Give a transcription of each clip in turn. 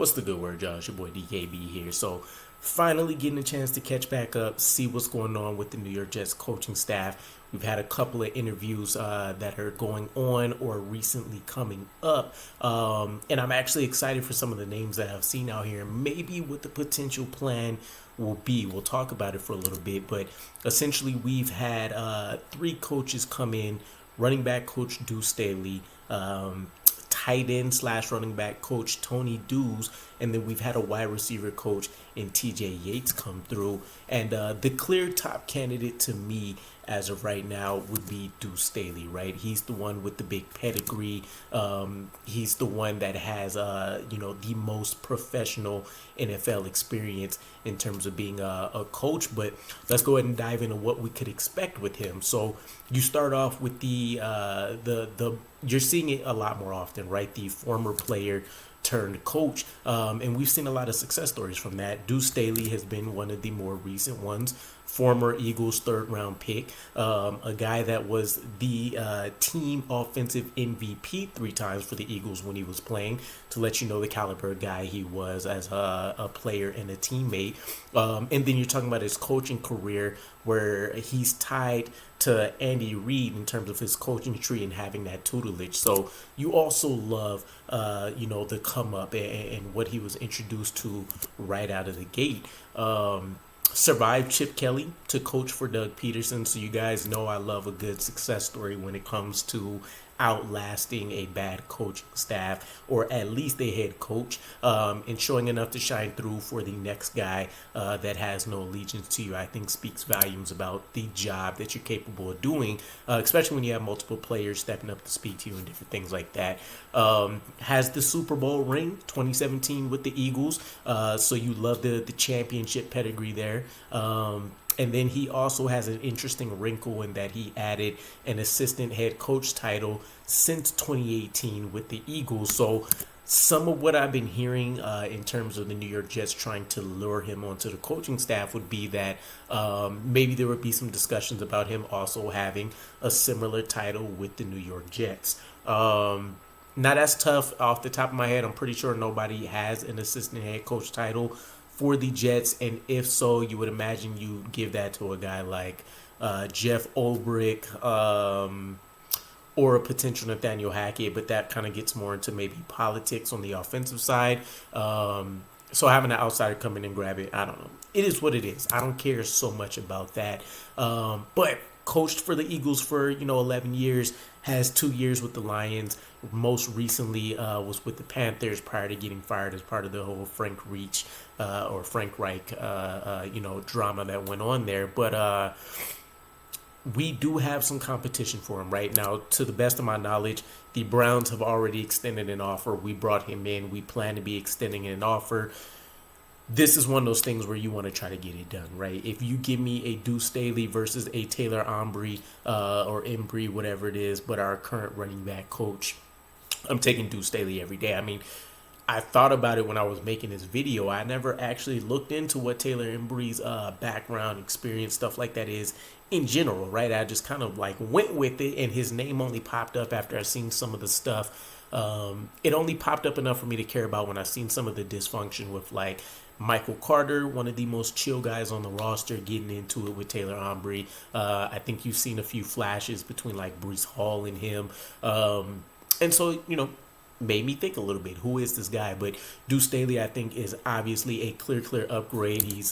What's the good word, y'all? It's your boy DKB here. So, finally getting a chance to catch back up, see what's going on with the New York Jets coaching staff. We've had a couple of interviews that are going on or recently coming up. And I'm actually excited for some of the names that I've seen out here. Maybe what the potential plan will be. We'll talk about it for a little bit. But essentially, we've had three coaches come in. Running back coach Duce Staley, tight end / running back coach Tony Duce, and then we've had a wide receiver coach in TJ Yates come through. And the clear top candidate to me as of right now would be Duce Staley, right? He's the one with the big pedigree. He's the one that has, the most professional NFL experience in terms of being a coach. But let's go ahead and dive into what we could expect with him. So you start off with the you're seeing it a lot more often, right? The former player turned coach, and we've seen a lot of success stories from that. Duce Staley has been one of the more recent ones. Former Eagles third-round pick, a guy that was the team offensive MVP 3 times for the Eagles when he was playing, to let you know the caliber of guy he was as a player and a teammate. And then you're talking about his coaching career, where he's tied to Andy Reid in terms of his coaching tree and having that tutelage. So you also love, the come up and what he was introduced to right out of the gate. Survived Chip Kelly to coach for Doug Peterson. So you guys know I love a good success story when it comes to outlasting a bad coaching staff, or at least a head coach, and showing enough to shine through for the next guy that has no allegiance to you. I think speaks volumes about the job that you're capable of doing, especially when you have multiple players stepping up to speak to you and different things like that. Has the Super Bowl ring 2017 with the Eagles, so you love the championship pedigree there. And then he also has an interesting wrinkle in that he added an assistant head coach title since 2018 with the Eagles. So some of what I've been hearing in terms of the New York Jets trying to lure him onto the coaching staff would be that maybe there would be some discussions about him also having a similar title with the New York Jets. Now, that's tough off the top of my head. I'm pretty sure nobody has an assistant head coach title for the Jets, and if so, you would imagine you give that to a guy like Jeff Ulbrich or a potential Nathaniel Hackett, but that kind of gets more into maybe politics on the offensive side. So having an outsider come in and grab it, I don't know. It is what it is. I don't care so much about that. But coached for the Eagles for 11 years, has 2 years with the Lions. Most recently was with the Panthers prior to getting fired as part of the whole Frank Reich drama that went on there. But we do have some competition for him right now. To the best of my knowledge, the Browns have already extended an offer. We brought him in. We plan to be extending an offer. This is one of those things where you want to try to get it done, right? If you give me a Duce Staley versus a Taylor Embry or Embry, whatever it is, but our current running back coach, I'm taking Duce Staley every day. I mean, I thought about it when I was making this video. I never actually looked into what Taylor Embry's background, experience, stuff like that is in general, right? I just kind of went with it, and his name only popped up after I seen some of the stuff. It only popped up enough for me to care about when I seen some of the dysfunction with Michael Carter, one of the most chill guys on the roster, getting into it with Taylor Embry. I think you've seen a few flashes between Breece Hall and him. And so, made me think a little bit, who is this guy? But Duce Staley, I think, is obviously a clear upgrade. He's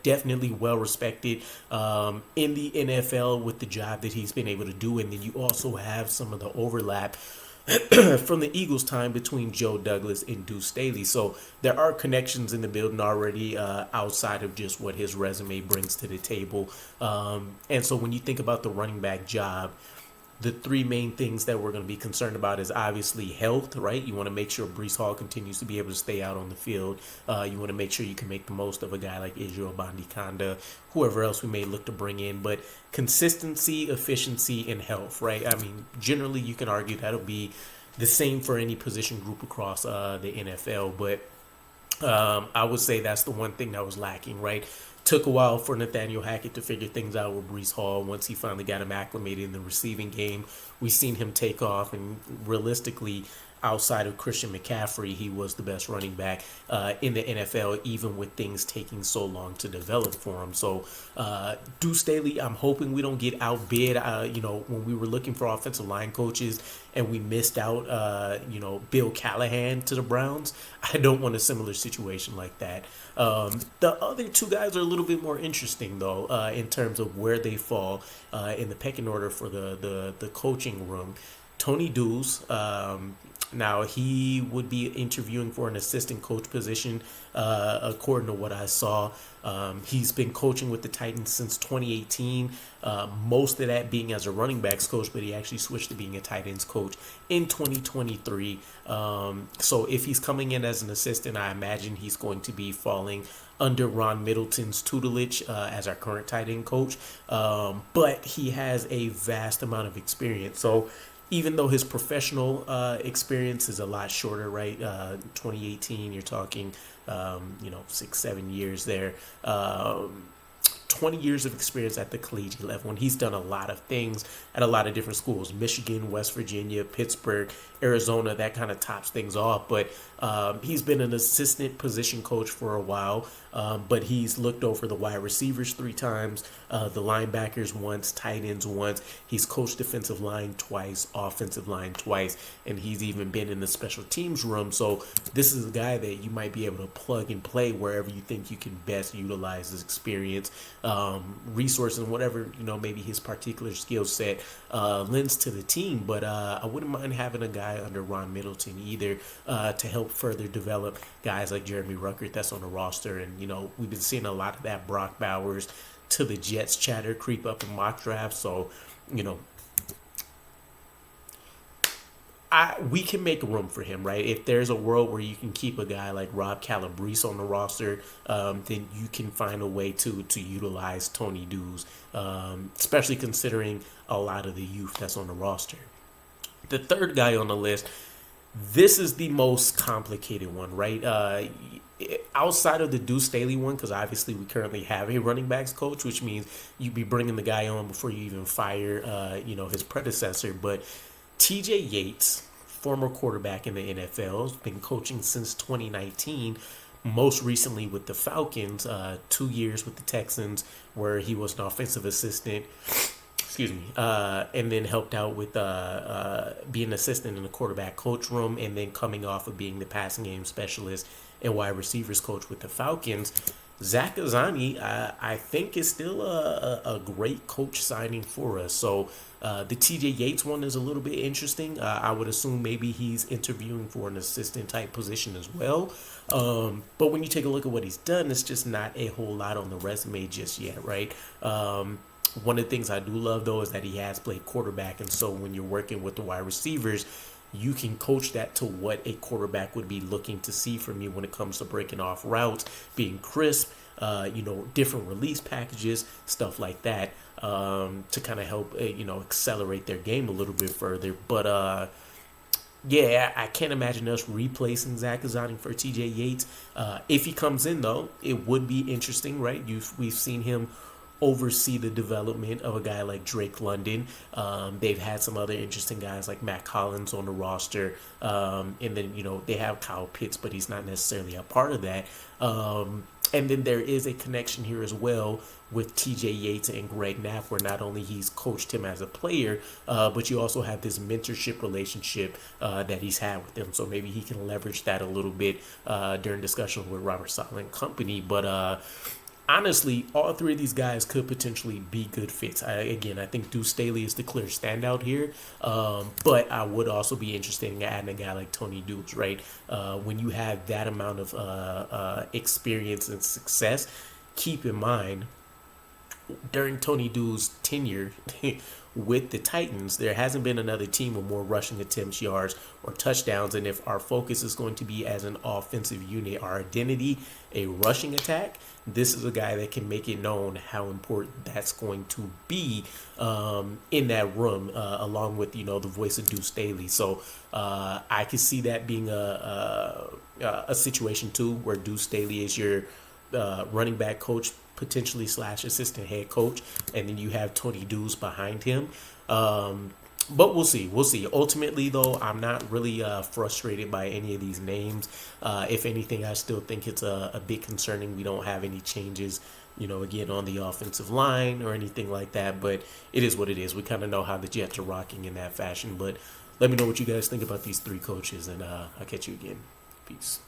definitely well-respected in the NFL with the job that he's been able to do. And then you also have some of the overlap from the Eagles' time between Joe Douglas and Duce Staley. So there are connections in the building already outside of just what his resume brings to the table. And so when you think about the running back job, the 3 main things that we're going to be concerned about is obviously health, right? You want to make sure Breece Hall continues to be able to stay out on the field. You want to make sure you can make the most of a guy like Israel Abanikanda, whoever else we may look to bring in. But consistency, efficiency, and health, right? I mean, generally you can argue that'll be the same for any position group across the NFL. But I would say that's the one thing that was lacking, right? Took a while for Nathaniel Hackett to figure things out with Breece Hall. Once he finally got him acclimated in the receiving game, we've seen him take off. And realistically, outside of Christian McCaffrey, he was the best running back in the NFL, even with things taking so long to develop for him. So, Duce Staley, I'm hoping we don't get outbid. When we were looking for offensive line coaches and we missed out, Bill Callahan to the Browns, I don't want a similar situation like that. The other two guys are a little bit more interesting, though, in terms of where they fall in the pecking order for the coaching room. Tony Duce, now he would be interviewing for an assistant coach position, according to what I saw. He's been coaching with the Titans since 2018, most of that being as a running backs coach, but he actually switched to being a tight ends coach in 2023. So if he's coming in as an assistant, I imagine he's going to be falling under Ron Middleton's tutelage as our current tight end coach. But he has a vast amount of experience. So even though his professional experience is a lot shorter, right? 2018, you're talking, 6-7 years there. 20 years of experience at the collegiate level, and he's done a lot of things at a lot of different schools: Michigan, West Virginia, Pittsburgh, Arizona. That kind of tops things off. But he's been an assistant position coach for a while, but he's looked over the wide receivers 3 times, the linebackers once, tight ends once. He's coached defensive line twice, offensive line twice, and he's even been in the special teams room. So this is a guy that you might be able to plug and play wherever you think you can best utilize his experience, resources, and whatever, maybe his particular skill set lends to the team. But I wouldn't mind having a guy under Ron Middleton either, to help further develop guys like Jeremy Ruckert that's on the roster. And, we've been seeing a lot of that Brock Bowers to the Jets chatter creep up in mock drafts. So, we can make room for him, right? If there's a world where you can keep a guy like Rob Calabrese on the roster, then you can find a way to utilize Tony Duce, especially considering a lot of the youth that's on the roster. The third guy on the list, this is the most complicated one, right? Outside of the Duce Staley one, because obviously we currently have a running backs coach, which means you'd be bringing the guy on before you even fire, his predecessor. But TJ Yates, former quarterback in the NFL, has been coaching since 2019, most recently with the Falcons, 2 years with the Texans, where he was an offensive assistant, and then helped out with being an assistant in the quarterback coach room, and then coming off of being the passing game specialist and wide receivers coach with the Falcons. Zach Azzanni, I think, is still a great coach signing for us. So the TJ Yates one is a little bit interesting. I would assume maybe he's interviewing for an assistant type position as well. But when you take a look at what he's done, it's just not a whole lot on the resume just yet, right? One of the things I do love, though, is that he has played quarterback. And so when you're working with the wide receivers, you can coach that to what a quarterback would be looking to see from you when it comes to breaking off routes, being crisp, different release packages, stuff like that, to kind of help, accelerate their game a little bit further. But, I can't imagine us replacing Zach Azzanni for TJ Yates. If he comes in, though, it would be interesting, right? We've seen him oversee the development of a guy like Drake London. They've had some other interesting guys like Matt Collins on the roster. And then, they have Kyle Pitts, but he's not necessarily a part of that. And then there is a connection here as well with TJ Yates and Greg Knapp, where not only he's coached him as a player, but you also have this mentorship relationship that he's had with him. So maybe he can leverage that a little bit during discussion with Robert Saleh and company. But honestly, all 3 of these guys could potentially be good fits. I think Duce Staley is the clear standout here. But I would also be interested in adding a guy like Tony Duce, right? When you have that amount of experience and success, keep in mind, during Tony Duce's tenure with the Titans, there hasn't been another team with more rushing attempts, yards, or touchdowns. And if our focus is going to be as an offensive unit, our identity, a rushing attack, this is a guy that can make it known how important that's going to be in that room, along with, the voice of Duce Staley. So I could see that being a situation, too, where Duce Staley is your running back coach, potentially / assistant head coach, and then you have Tony Duce behind him. But we'll see. We'll see. Ultimately, though, I'm not really frustrated by any of these names. If anything, I still think it's a bit concerning we don't have any changes, again, on the offensive line or anything like that. But it is what it is. We kind of know how the Jets are rocking in that fashion. But let me know what you guys think about these three coaches, and I'll catch you again. Peace.